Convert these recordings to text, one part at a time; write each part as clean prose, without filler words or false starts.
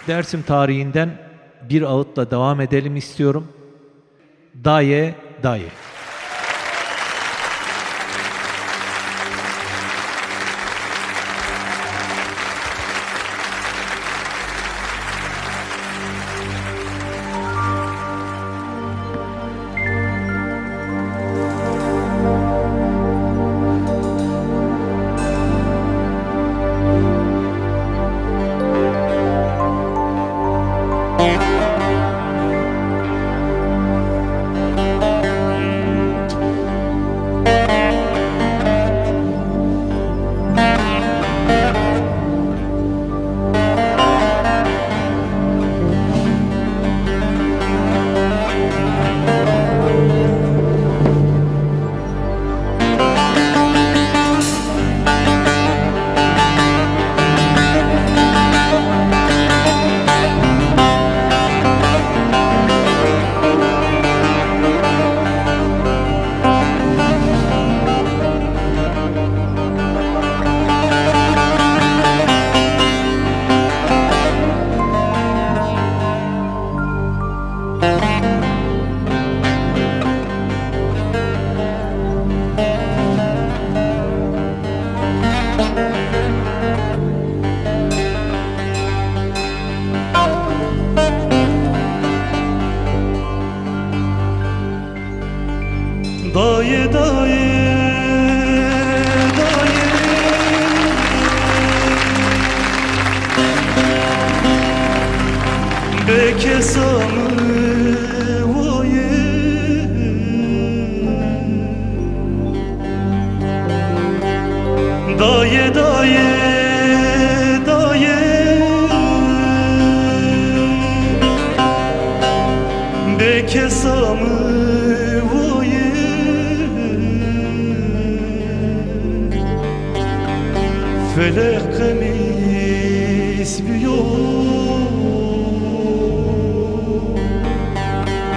Dersim tarihinden bir ağıtla devam edelim istiyorum. Daye, daye. Daye, daye, daye, bekesamı vaye, daye, daye, daye, bekesamı vaye. Felek kemis biyor,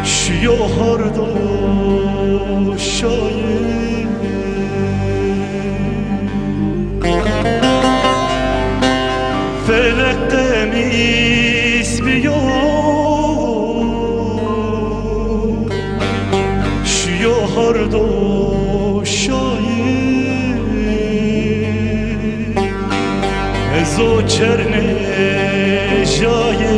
şiyo hardo şayir. Felek kemis biyor, şiyo hardo şayir. Ezo çerne jaye,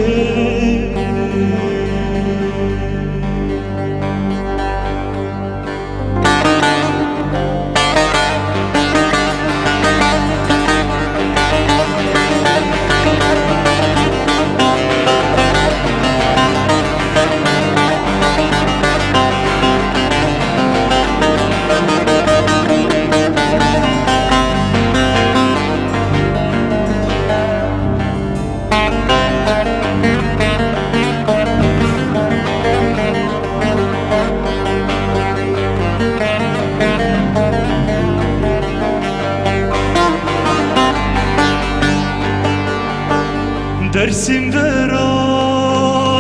dersim vera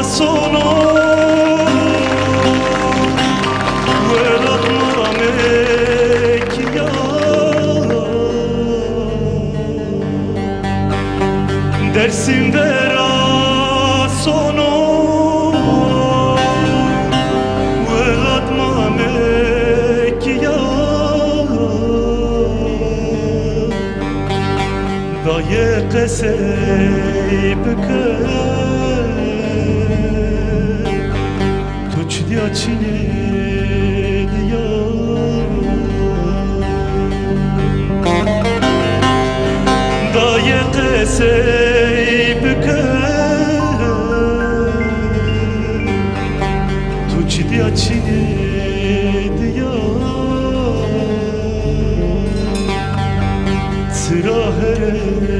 sona velatmamek ya, dersim vera sona velatmamek ya, daye kesey tuç diya çine diya, daye kesey tuç diya çine diya, sıra here